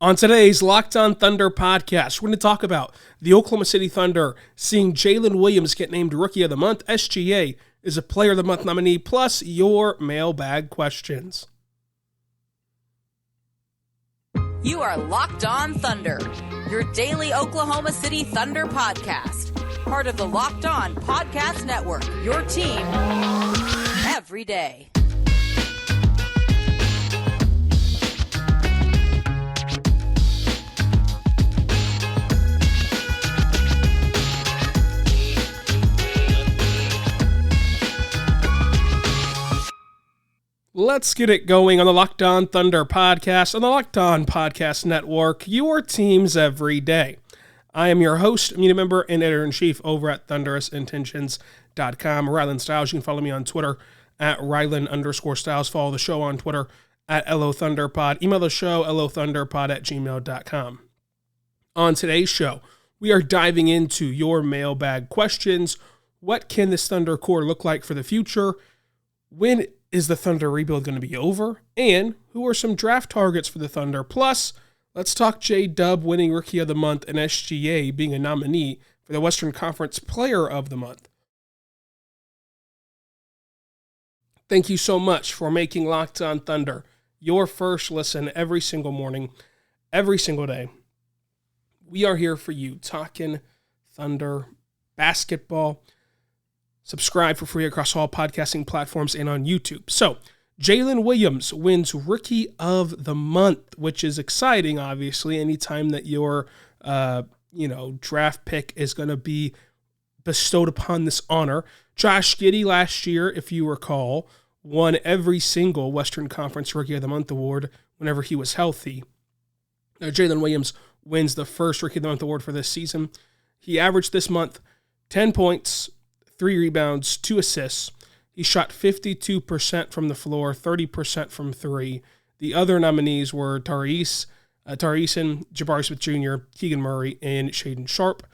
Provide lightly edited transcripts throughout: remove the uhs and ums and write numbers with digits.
On today's Locked On Thunder podcast, we're going to talk about the Oklahoma City Thunder seeing Jalen Williams get named Rookie of the Month. SGA is a Player of the Month nominee, plus your mailbag questions. You are Locked On Thunder, your daily Oklahoma City Thunder podcast. Part of the Locked On Podcast Network, your team every day. Let's get it going on the Locked On Thunder podcast on the Locked On Podcast Network, your teams every day. I am your host, community member, and editor-in-chief over at thunderousintentions.com, Rylan Stiles. You can follow me on Twitter at Rylan_Stiles. Follow the show on Twitter at LOThunderPod. Email the show, LOThunderPod@gmail.com. On today's show, we are diving into your mailbag questions. What can this Thunder core look like for the future? When is the Thunder rebuild going to be over? And who are some draft targets for the Thunder? Plus, let's talk J-Dub winning Rookie of the Month and SGA being a nominee for the Western Conference Player of the Month. Thank you so much for making Locked On Thunder your first listen every single morning, every single day. We are here for you talking Thunder basketball. Subscribe for free across all podcasting platforms and on YouTube. So, Jalen Williams wins Rookie of the Month, which is exciting, obviously, anytime that your draft pick is going to be bestowed upon this honor. Josh Giddey last year, if you recall, won every single Western Conference Rookie of the Month award whenever he was healthy. Now, Jalen Williams wins the first Rookie of the Month award for this season. He averaged this month 10 points, 3 rebounds, 2 assists. He shot 52% from the floor, 30% from 3. The other nominees were Tariq Eason, Jabari Smith Jr., Keegan Murray, and Shaedon Sharpe.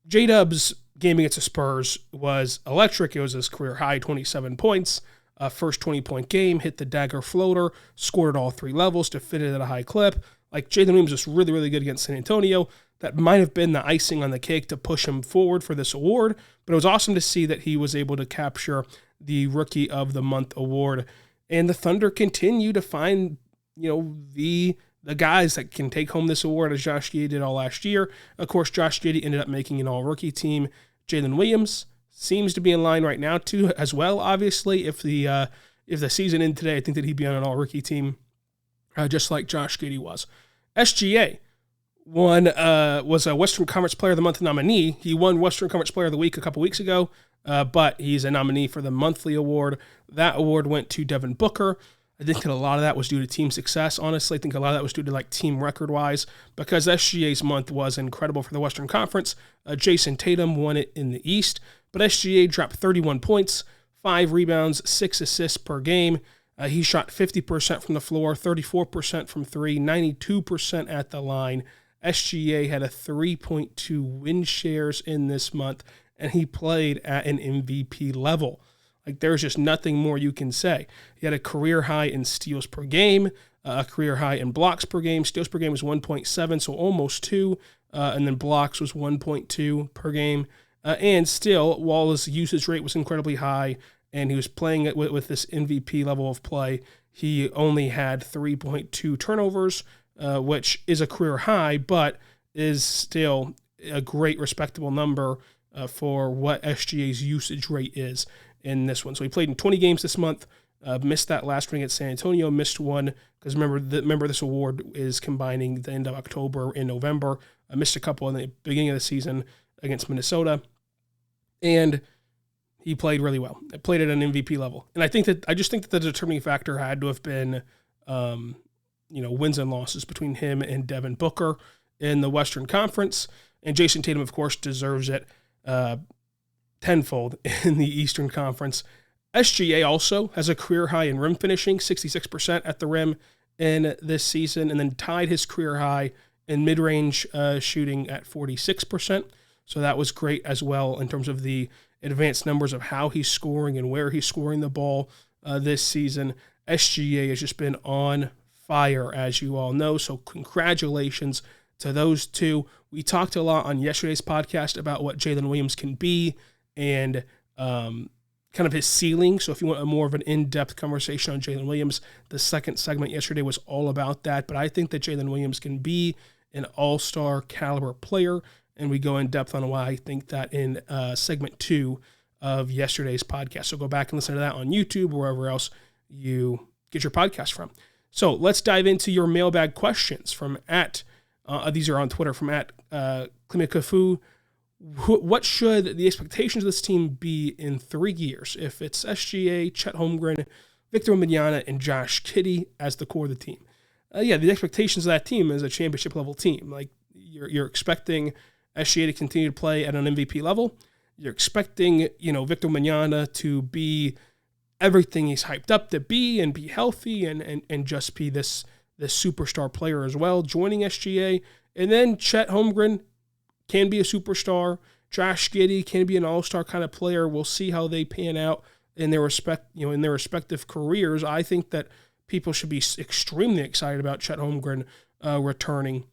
J-Dub's game against the Spurs was electric. It was his career high, 27 points. First 20-point game, hit the dagger floater, scored at all 3 levels, defended at a high clip. Like, Jalen Williams was really, really good against San Antonio. That might have been the icing on the cake to push him forward for this award, but it was awesome to see that he was able to capture the Rookie of the Month award. And the Thunder continue to find, the guys that can take home this award, as Josh Giddey did all last year. Of course, Josh Giddey ended up making an all-rookie team. Jalen Williams seems to be in line right now, too, as well, obviously. If the season ended today, I think that he'd be on an all-rookie team, just like Josh Giddey was. SGA was a Western Conference Player of the Month nominee. He won Western Conference Player of the Week a couple weeks ago, but he's a nominee for the monthly award. That award went to Devin Booker. I think that a lot of that was due to team success. Honestly, I think a lot of that was due to team record-wise, because SGA's month was incredible for the Western Conference. Jason Tatum won it in the East, but SGA dropped 31 points, 5 rebounds, 6 assists per game. He shot 50% from the floor, 34% from 3, 92% at the line. SGA had a 3.2 win shares in this month, and he played at an MVP level. There's just nothing more you can say. He had a career high in steals per game, a career high in blocks per game. Steals per game was 1.7, so almost 2, and then blocks was 1.2 per game. And still, while his usage rate was incredibly high, and he was playing it with this MVP level of play, he only had 3.2 turnovers, which is a career high, but is still a great, respectable number for what SGA's usage rate is in this one. So he played in 20 games this month, missed that last one against San Antonio, missed one, because remember this award is combining the end of October and November. Missed a couple in the beginning of the season against Minnesota, and he played really well. It played at an MVP level. And I just think that the determining factor had to have been wins and losses between him and Devin Booker in the Western Conference. And Jason Tatum, of course, deserves it tenfold in the Eastern Conference. SGA also has a career high in rim finishing, 66% at the rim in this season, and then tied his career high in mid-range shooting at 46%. So that was great as well in terms of the advanced numbers of how he's scoring and where he's scoring the ball this season. SGA has just been on fire, as you all know. So congratulations to those two. We talked a lot on yesterday's podcast about what Jalen Williams can be and kind of his ceiling. So if you want a more of an in-depth conversation on Jalen Williams, the second segment yesterday was all about that. But I think that Jalen Williams can be an all-star caliber player, and we go in depth on why I think that in segment 2 of yesterday's podcast. So go back and listen to that on YouTube or wherever else you get your podcast from. So let's dive into your mailbag questions from these are on Twitter, from @Klimikafu. What should the expectations of this team be in 3 years if it's SGA, Chet Holmgren, Victor Wembanyama, and Josh Giddey as the core of the team? The expectations of that team is a championship-level team. Like, you're expecting SGA to continue to play at an MVP level. You're expecting, Victor Wembanyama to be everything he's hyped up to be and be healthy and just be this superstar player as well, joining SGA. And then Chet Holmgren can be a superstar. Josh Giddey can be an all-star kind of player. We'll see how they pan out in their respective careers. I think that people should be extremely excited about Chet Holmgren returning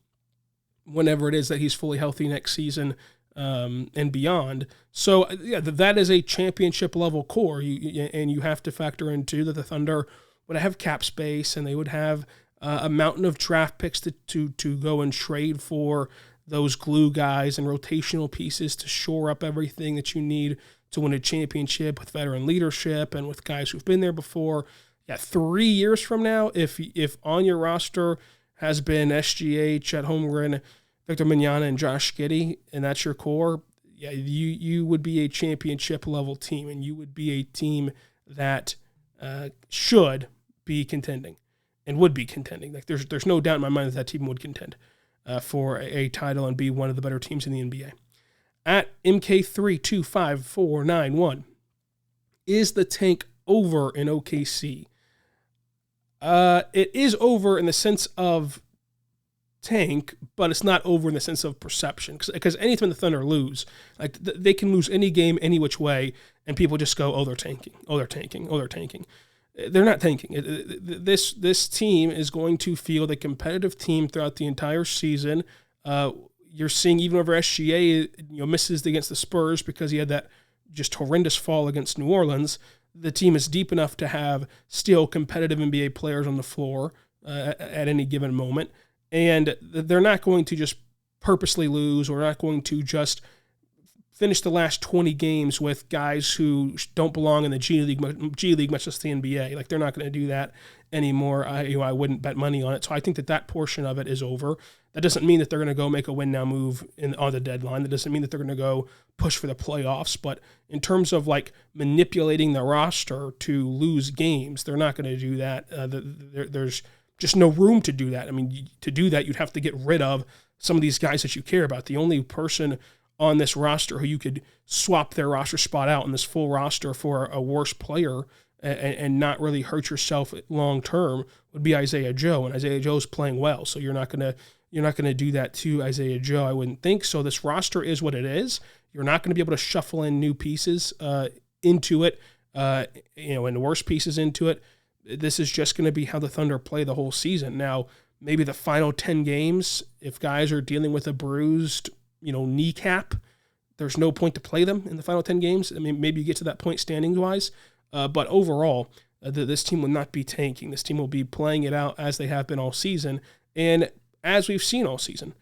whenever it is that he's fully healthy next season and beyond. So that is a championship level core. And you have to factor into that the Thunder would have cap space and they would have a mountain of draft picks to go and trade for those glue guys and rotational pieces to shore up everything that you need to win a championship with veteran leadership and with guys who've been there before. 3 years from now, if on your roster has been SGA, Chet Holmgren, Victor Wembanyama, and Josh Giddey, and that's your core, you would be a championship level team, and you would be a team that should be contending and would be contending. Like there's no doubt in my mind that team would contend for a title and be one of the better teams in the NBA. @MK325491, is the tank over in OKC? It is over in the sense of tank, but it's not over in the sense of perception. Because anytime the Thunder lose, like they can lose any game any which way, and people just go, "Oh, they're tanking. Oh, they're tanking. Oh, they're tanking." They're not tanking. This team is going to field a competitive team throughout the entire season. You're seeing even over SGA, misses against the Spurs because he had that just horrendous fall against New Orleans. The team is deep enough to have still competitive NBA players on the floor at any given moment. And they're not going to just purposely lose, or not going to just finish the last 20 games with guys who don't belong in the G League, much less the NBA. Like, they're not going to do that anymore. I wouldn't bet money on it. So I think that portion of it is over. That doesn't mean that they're going to go make a win now move on the deadline. That doesn't mean that they're going to go push for the playoffs. But in terms of like manipulating the roster to lose games, they're not going to do that. There's just no room to do that. I mean, to do that, you'd have to get rid of some of these guys that you care about. The only person on this roster who you could swap their roster spot out in this full roster for a worse player and not really hurt yourself long term would be Isaiah Joe, and Isaiah Joe's playing well, so you're not gonna do that to Isaiah Joe, I wouldn't think. So this roster is what it is. You're not going to be able to shuffle in new pieces into it, and worse pieces into it. This is just going to be how the Thunder play the whole season. Now, maybe the final 10 games, if guys are dealing with a bruised, kneecap, there's no point to play them in the final 10 games. I mean, maybe you get to that point standings-wise, but overall, this team will not be tanking. This team will be playing it out as they have been all season, and as we've seen all season.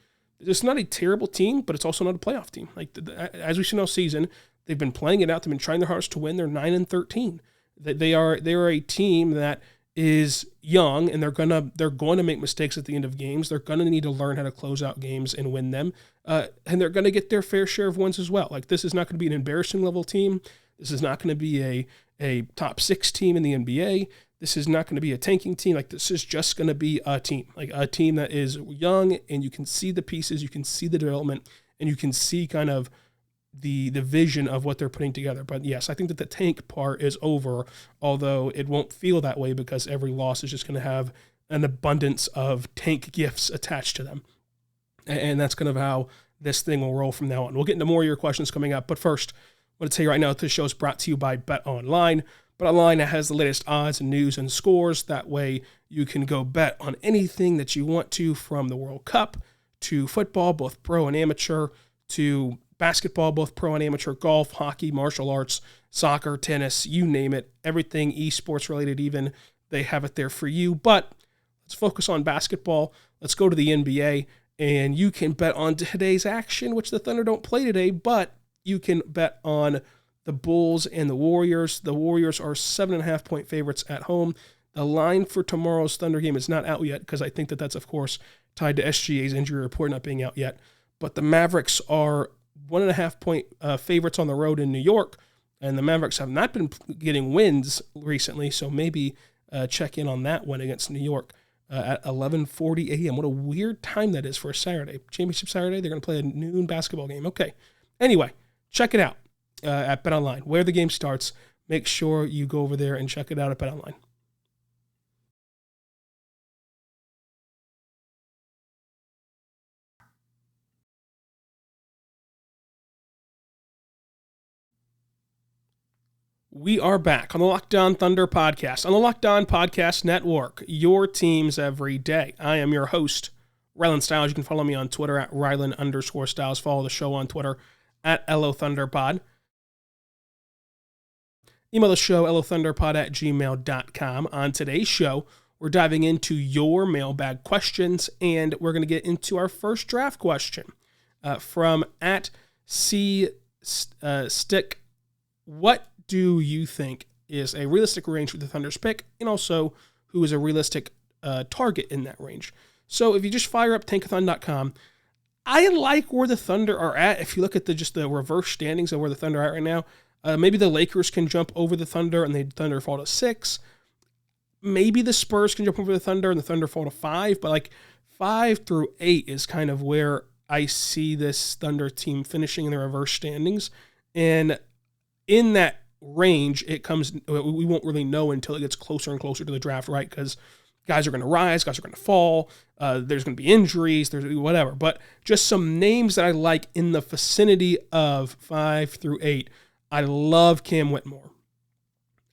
It's not a terrible team, but it's also not a playoff team. Like, as we've seen all season, they've been playing it out. They've been trying their hardest to win. They're 9-13. They are a team that is young, and they're going to make mistakes at the end of games. They're going to need to learn how to close out games and win them, and they're going to get their fair share of wins as well. Like, this is not going to be an embarrassing level team. This is not going to be a top 6 team in the NBA. This is not going to be a tanking team. Like, this is just going to be a team, like a team that is young, and you can see the pieces, you can see the development, and you can see kind of the vision of what they're putting together. But yes, I think that the tank part is over, although it won't feel that way because every loss is just going to have an abundance of tank gifts attached to them. And that's kind of how this thing will roll from now on. We'll get into more of your questions coming up. But first, I want to tell you right now that this show is brought to you by BetOnline. BetOnline has the latest odds and news and scores. That way you can go bet on anything that you want to, from the World Cup to football, both pro and amateur, to basketball, both pro and amateur, golf, hockey, martial arts, soccer, tennis, you name it, everything esports related even, they have it there for you. But let's focus on basketball. Let's go to the NBA, and you can bet on today's action, which the Thunder don't play today, but you can bet on the Bulls and the Warriors. The Warriors are 7.5-point favorites at home. The line for tomorrow's Thunder game is not out yet, because I think that that's, of course, tied to SGA's injury report not being out yet. But the Mavericks are 1.5-point favorites on the road in New York, and the Mavericks have not been getting wins recently, so maybe check in on that one against New York at 11:40 a.m. What a weird time that is for a Saturday. Championship Saturday, they're going to play a noon basketball game. Okay. Anyway, check it out at BetOnline. Where the game starts, make sure you go over there and check it out at BetOnline. We are back on the Locked On Thunder podcast, on the Locked On Podcast Network, your teams every day. I am your host, Rylan Stiles. You can follow me on Twitter at Rylan_Stiles. Follow the show on Twitter at LOThunderPod. Email the show, LOThunderPod@gmail.com. On today's show, we're diving into your mailbag questions, and we're going to get into our first draft question from at C_Stick. What do you think is a realistic range for the Thunder's pick, and also who is a realistic target in that range? So if you just fire up tankathon.com, I like where the Thunder are at. If you look at the reverse standings of where the Thunder are at right now, maybe the Lakers can jump over the Thunder and the Thunder fall to 6. Maybe the Spurs can jump over the Thunder and the Thunder fall to 5, but like 5 through 8 is kind of where I see this Thunder team finishing in the reverse standings. And in that range, we won't really know until it gets closer and closer to the draft, right? Because guys are going to rise, guys are going to fall, there's going to be injuries, there's whatever. But just some names that I like in the vicinity of 5 through 8. I love Cam Whitmore.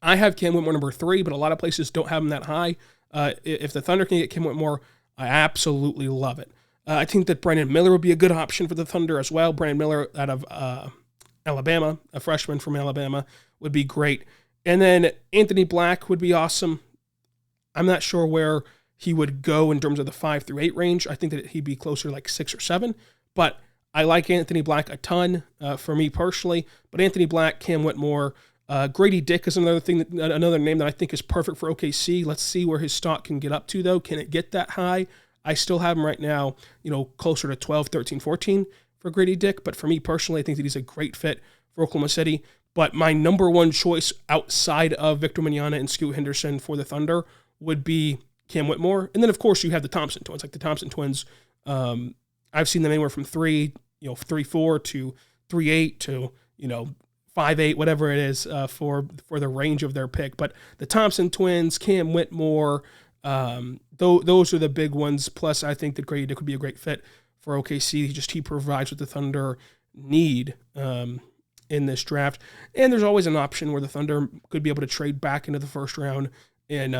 I have Cam Whitmore number 3, but a lot of places don't have him that high. If the Thunder can get Cam Whitmore, I absolutely love it. I think that Brandon Miller would be a good option for the Thunder as well. Brandon Miller out of Alabama, a freshman from Alabama, would be great. And then Anthony Black would be awesome. I'm not sure where he would go in terms of the 5 through 8 range. I think that he'd be closer to like 6 or 7. But I like Anthony Black a ton for me personally. But Anthony Black, Cam Whitmore, Grady Dick is another name that I think is perfect for OKC. Let's see where his stock can get up to, though. Can it get that high? I still have him right now, closer to 12, 13, 14 for Grady Dick. But for me personally, I think that he's a great fit for Oklahoma City. But my number one choice outside of Victor Wembanyama and Scoot Henderson for the Thunder would be Cam Whitmore. And then, of course, you have the Thompson twins. Like the Thompson twins, I've seen them anywhere from 3.4 to 3.8 to, 5.8, whatever it is for the range of their pick. But the Thompson twins, Cam Whitmore, those are the big ones. Plus, I think that Grady Dick would be a great fit for OKC. He provides what the Thunder need in this draft. And there's always an option where the Thunder could be able to trade back into the first round and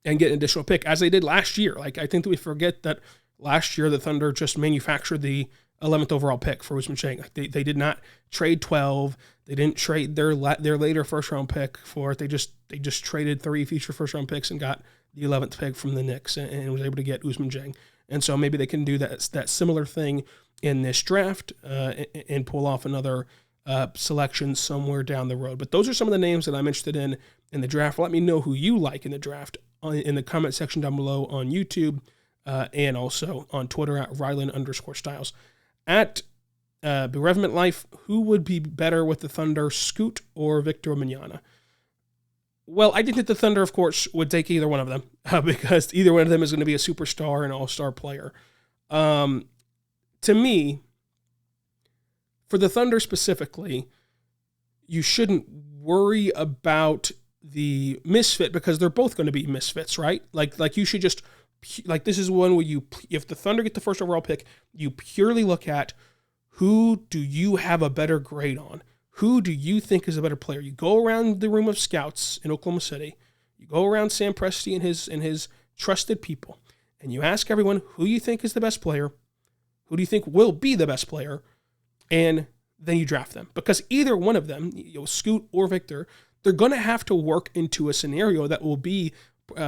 get an additional pick, as they did last year. Like, I think that we forget that last year the Thunder just manufactured the 11th overall pick for Ousmane Dieng. Like they did not trade 12. They didn't trade their later first round pick for it. They just traded 3 future first round picks and got the 11th pick from the Knicks and was able to get Ousmane Dieng. And so maybe they can do that similar thing in this draft and pull off another selection somewhere down the road. But those are some of the names that I'm interested in the draft. Let me know who you like in the draft in the comment section down below on YouTube and also on Twitter at Rylan_Stiles. At Bereavement Life, who would be better with the Thunder, Scoot or Victor Wembanyama? Well, I think that the Thunder, of course, would take either one of them because either one of them is going to be a superstar and all-star player. To me, for the Thunder specifically, you shouldn't worry about the misfit because they're both going to be misfits, right? Like you should just, like, this is one where if the Thunder get the first overall pick, you purely look at who do you have a better grade on? who do you think is a better player? You go around the room of scouts in Oklahoma City, you go around Sam Presti and his trusted people, and you ask everyone who you think is the best player, who do you think will be the best player, and then you draft them. Because either one of them, Scoot or Victor, they're going to have to work into a scenario that will be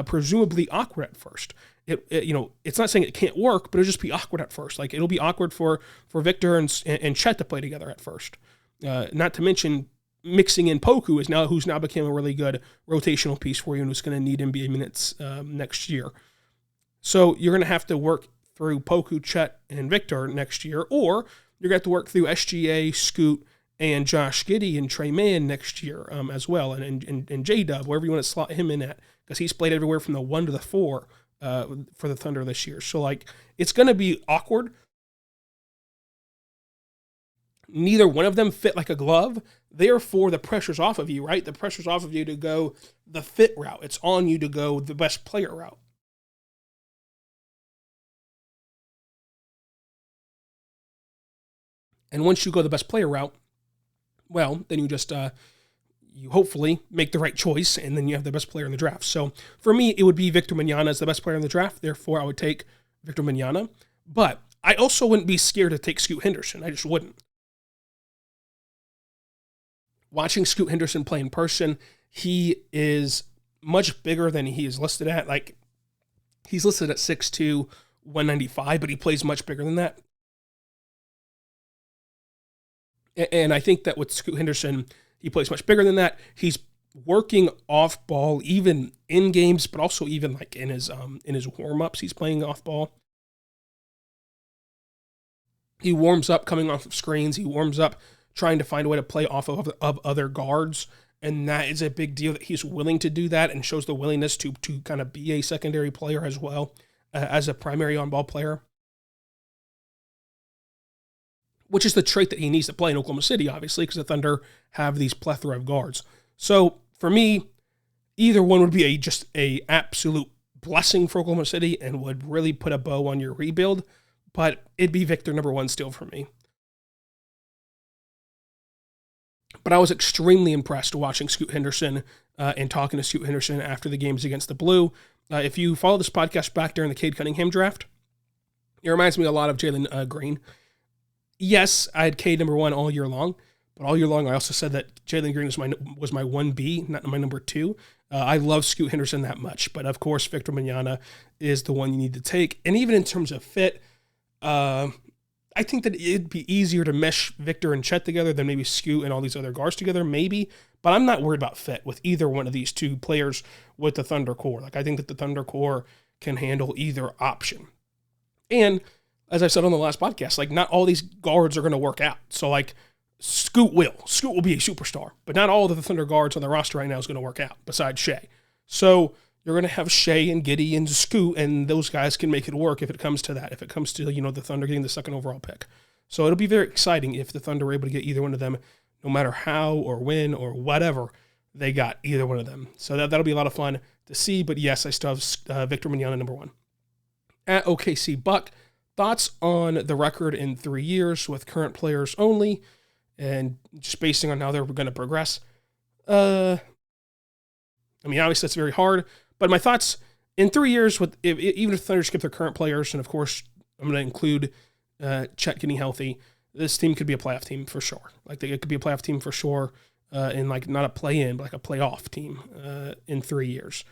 presumably awkward at first. It's not saying it can't work, but it'll just be awkward at first. Like, it'll be awkward for Victor and Chet to play together at first. Not to mention mixing in Poku who's now become a really good rotational piece for you and who's going to need NBA minutes next year. So you're going to have to work through Poku, Chet, and Victor next year, or you're going to have to work through SGA, Scoot, and Josh Giddey and Trey Mann next year as well, and J-Dub, wherever you want to slot him in at, because he's played everywhere from the 1 to the 4 for the Thunder this year. So, it's going to be awkward. Neither one of them fit like a glove. Therefore, the pressure's off of you, right? The pressure's off of you to go the fit route. It's on you to go the best player route. And once you go the best player route, well, then you just, you hopefully make the right choice, and then you have the best player in the draft. So for me, it would be Victor Wembanyama as the best player in the draft. Therefore, I would take Victor Wembanyama. But I also wouldn't be scared to take Scoot Henderson. I just wouldn't. Watching Scoot Henderson play in person, he is much bigger than he is listed at. He's listed at 6'2", 195, but he plays much bigger than that. And I think that with Scoot Henderson, he plays much bigger than that. He's working off ball, even in games, but also even in his warm-ups, he's playing off ball. He warms up coming off of screens. He warms up trying to find a way to play off of other guards. And that is a big deal that he's willing to do that and shows the willingness to kind of be a secondary player as well as a primary on-ball player, which is the trait that he needs to play in Oklahoma City, obviously, because the Thunder have these plethora of guards. So for me, either one would be just a absolute blessing for Oklahoma City and would really put a bow on your rebuild, but it'd be Victor number one still for me. But I was extremely impressed watching Scoot Henderson and talking to Scoot Henderson after the games against the Blue. If you follow this podcast back during the Cade Cunningham draft, it reminds me a lot of Jalen Green. Yes, I had Cade number one all year long, but all year long I also said that Jalen Green was my 1B, not my number 2. I love Scoot Henderson that much, but of course Victor Wembanyama is the one you need to take. And even in terms of fit, I think that it'd be easier to mesh Victor and Chet together than maybe Scoot and all these other guards together, maybe. But I'm not worried about fit with either one of these two players with the Thunder core. I think that the Thunder core can handle either option. And as I said on the last podcast, not all these guards are going to work out. So Scoot will be a superstar, but not all of the Thunder guards on the roster right now is going to work out besides Shai. So you're going to have Shai and Giddey and Scoot, and those guys can make it work if it comes to that, if it comes to, the Thunder getting the second overall pick. So it'll be very exciting if the Thunder are able to get either one of them, no matter how or when or whatever they got either one of them. So that'll be a lot of fun to see. But yes, I still have Victor Wembanyama number one. At OKC Buck, thoughts on the record in 3 years with current players only, and just basing on how they're going to progress. Obviously that's very hard. But my thoughts in 3 years, even if the Thunder skip their current players, and of course I'm going to include Chet getting healthy, this team could be a playoff team for sure. It could be a playoff team for sure, in not a play-in, but a playoff team in 3 years.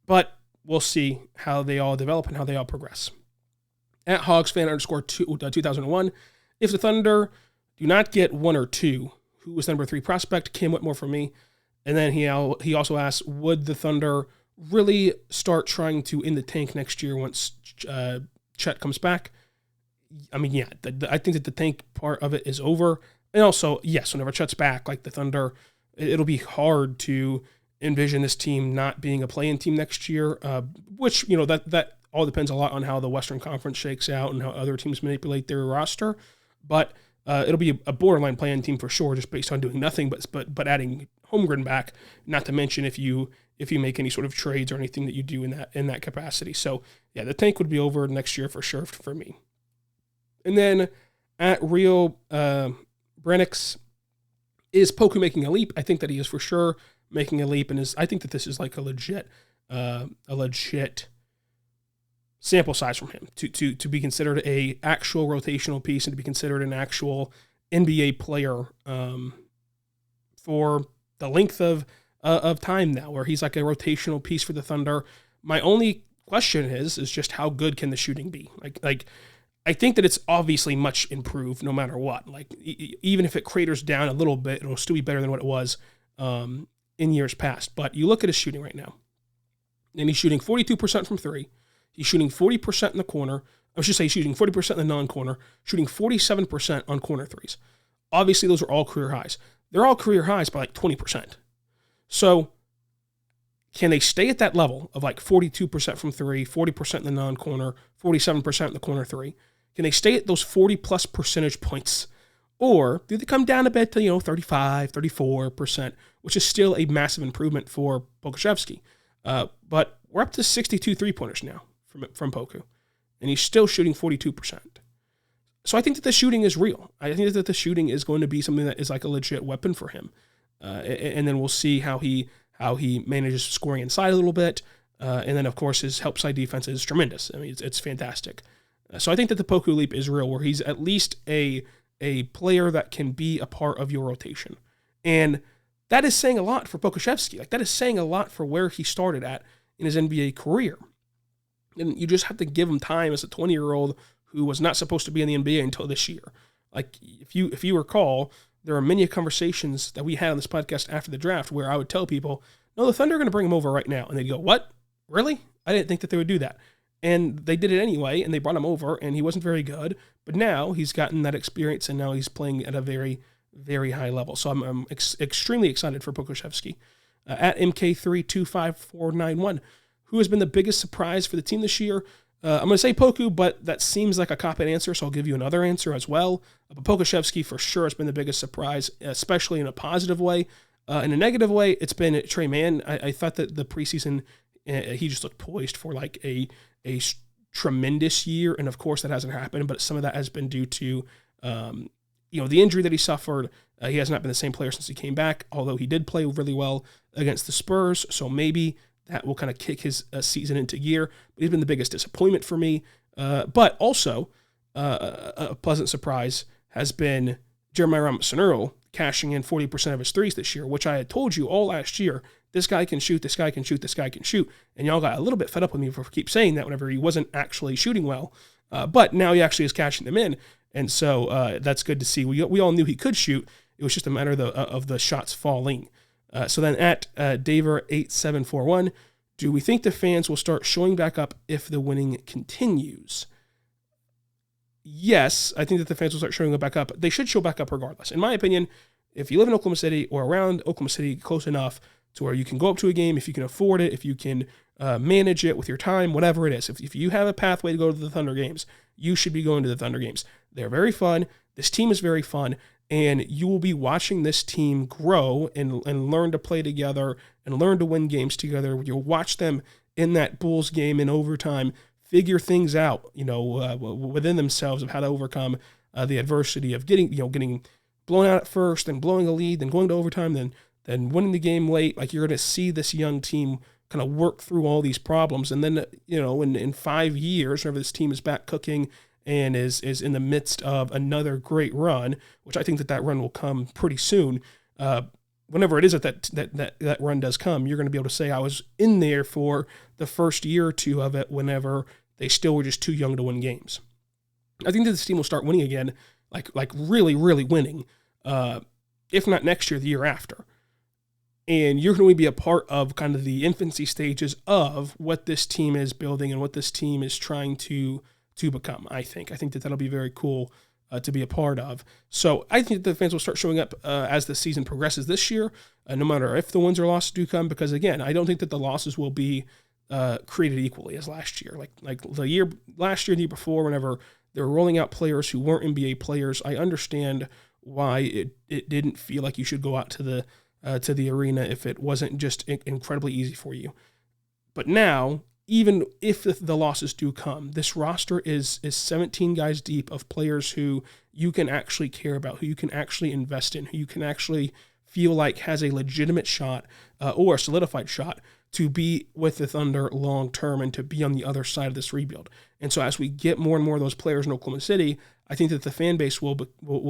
But we'll see how they all develop and how they all progress. At HogsFan_2001, if the Thunder do not get 1 or 2, who was number 3 prospect? Cam Whitmore for me. And then he also asked, would the Thunder really start trying to in the tank next year once Chet comes back? I think that the tank part of it is over. And also, yes, whenever Chet's back, the Thunder, it'll be hard to envision this team not being a play-in team next year, which, that all depends a lot on how the Western Conference shakes out and how other teams manipulate their roster. But it'll be a borderline play-in team for sure, just based on doing nothing but adding Holmgren back. Not to mention if you make any sort of trades or anything that you do in that capacity. So yeah, the tank would be over next year for sure for me. And then at Rio Brenix, Is Poku making a leap? I think that he is for sure making a leap, and I think that this is like a legit sample size from him to be considered a actual rotational piece and to be considered an actual NBA player for the length of time now, where he's like a rotational piece for the Thunder. My only question is just how good can the shooting be? Like I think that it's obviously much improved no matter what. Like even if it craters down a little bit, it'll still be better than what it was in years past. But you look at his shooting right now, and he's shooting 42% from three. He's shooting 40% in the corner. I should say he's shooting 40% in the non-corner, shooting 47% on corner threes. Obviously, those are all career highs. They're all career highs by like 20%. So can they stay at that level of like 42% from three, 40% in the non-corner, 47% in the corner three? Can they stay at those 40-plus percentage points? Or do they come down a bit to, 35, 34%, which is still a massive improvement for Pokusevski. But we're up to 62 three-pointers now from Poku, and he's still shooting 42%. So I think that the shooting is real. I think that the shooting is going to be something that is like a legit weapon for him. And then we'll see how he manages scoring inside a little bit. And then, of course, his help side defense is tremendous. I mean, it's fantastic. So I think that the Poku leap is real, where he's at least a player that can be a part of your rotation. And that is saying a lot for Pokusevski. Like, that is saying a lot for where he started at in his NBA career. And you just have to give him time as a 20-year-old who was not supposed to be in the NBA until this year. Like, if you recall, there are many conversations that we had on this podcast after the draft where I would tell people, no, the Thunder are going to bring him over right now. And they'd go, what? Really? I didn't think that they would do that. And they did it anyway, and they brought him over, and he wasn't very good. But now he's gotten that experience, and now he's playing at a very, very high level. So I'm extremely excited for Pokusevski. At MK325491, who has been the biggest surprise for the team this year? I'm going to say Poku, but that seems like a cop-out answer, so I'll give you another answer as well. But Pokusevski for sure has been the biggest surprise, especially in a positive way. In a negative way, it's been Tre Mann. I thought that the preseason, he just looked poised for like a tremendous year, and of course that hasn't happened, but some of that has been due to the injury that he suffered. He has not been the same player since he came back, although he did play really well against the Spurs, so maybe that will kind of kick his season into gear. But he's been the biggest disappointment for me. But also, a pleasant surprise has been Jeremiah Robinson-Earl cashing in 40% of his threes this year, which I had told you all last year. This guy can shoot, this guy can shoot, this guy can shoot. And y'all got a little bit fed up with me for keep saying that whenever he wasn't actually shooting well. But now he actually is cashing them in. And so that's good to see. We all knew he could shoot. It was just a matter of the shots falling. So then at Daver8741, do we think the fans will start showing back up if the winning continues? Yes, I think that the fans will start showing back up. They should show back up regardless. In my opinion, if you live in Oklahoma City or around Oklahoma City close enough to where you can go up to a game, if you can afford it, if you can manage it with your time, whatever it is, if you have a pathway to go to the Thunder games, you should be going to the Thunder games. They're very fun. This team is very fun. And you will be watching this team grow and learn to play together and learn to win games together. You'll watch them in that Bulls game in overtime figure things out, within themselves of how to overcome the adversity of getting blown out at first, then blowing a lead, then going to overtime, then winning the game late. Like, you're going to see this young team kind of work through all these problems. And then, in 5 years, whenever this team is back cooking and is in the midst of another great run, which I think that run will come pretty soon. Whenever it is that run does come, you're going to be able to say, I was in there for the first year or two of it whenever they still were just too young to win games. I think that this team will start winning again, like really, really winning, if not next year, the year after. And you're going to be a part of kind of the infancy stages of what this team is building and what this team is trying to become, I think. I think that that'll be very cool to be a part of. So I think the fans will start showing up as the season progresses this year, no matter if the wins or losses do come, because, again, I don't think that the losses will be created equally as last year. Like the year before, whenever they were rolling out players who weren't NBA players, I understand why it didn't feel like you should go out to the arena if it wasn't just incredibly easy for you. But now even if the losses do come, this roster is 17 guys deep of players who you can actually care about, who you can actually invest in, who you can actually feel like has a legitimate shot or a solidified shot to be with the Thunder long term and to be on the other side of this rebuild. And so as we get more and more of those players in Oklahoma City, I think that the fan base will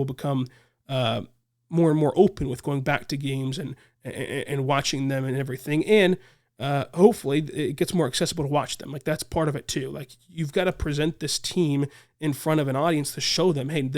become more and more open with going back to games and watching them and everything. And hopefully it gets more accessible to watch them. Like, that's part of it too. Like, you've got to present this team in front of an audience to show them, hey,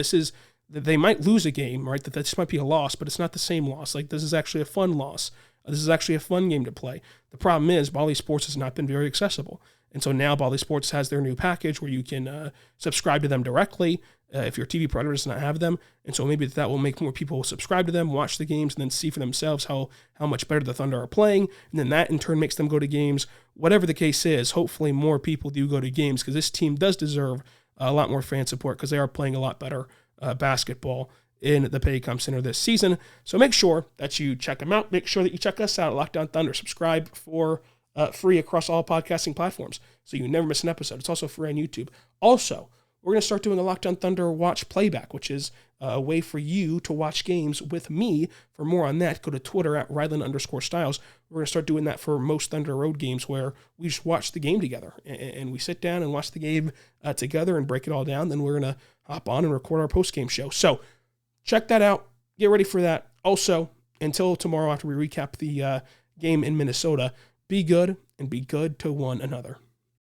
they might lose a game, right? That this might be a loss, but it's not the same loss. Like, this is actually a fun loss. This is actually a fun game to play. The problem is Bally Sports has not been very accessible. And so now Bally Sports has their new package where you can subscribe to them directly if your TV provider does not have them. And so maybe that will make more people subscribe to them, watch the games, and then see for themselves how much better the Thunder are playing. And then that in turn makes them go to games. Whatever the case is, hopefully more people do go to games because this team does deserve a lot more fan support because they are playing a lot better basketball in the Paycom Center this season. So make sure that you check them out. Make sure that you check us out at Locked On Thunder. Subscribe for free across all podcasting platforms so you never miss an episode. It's also free on YouTube. Also, we're going to start doing a Locked On Thunder watch playback, which is a way for you to watch games with me. For more on that, go to Twitter at Ryland_Styles. We're going to start doing that for most Thunder road games where we just watch the game together and we sit down and watch the game together and break it all down. Then we're going to hop on and record our post-game show. So check that out. Get ready for that. Also, until tomorrow after we recap the game in Minnesota, be good and be good to one another.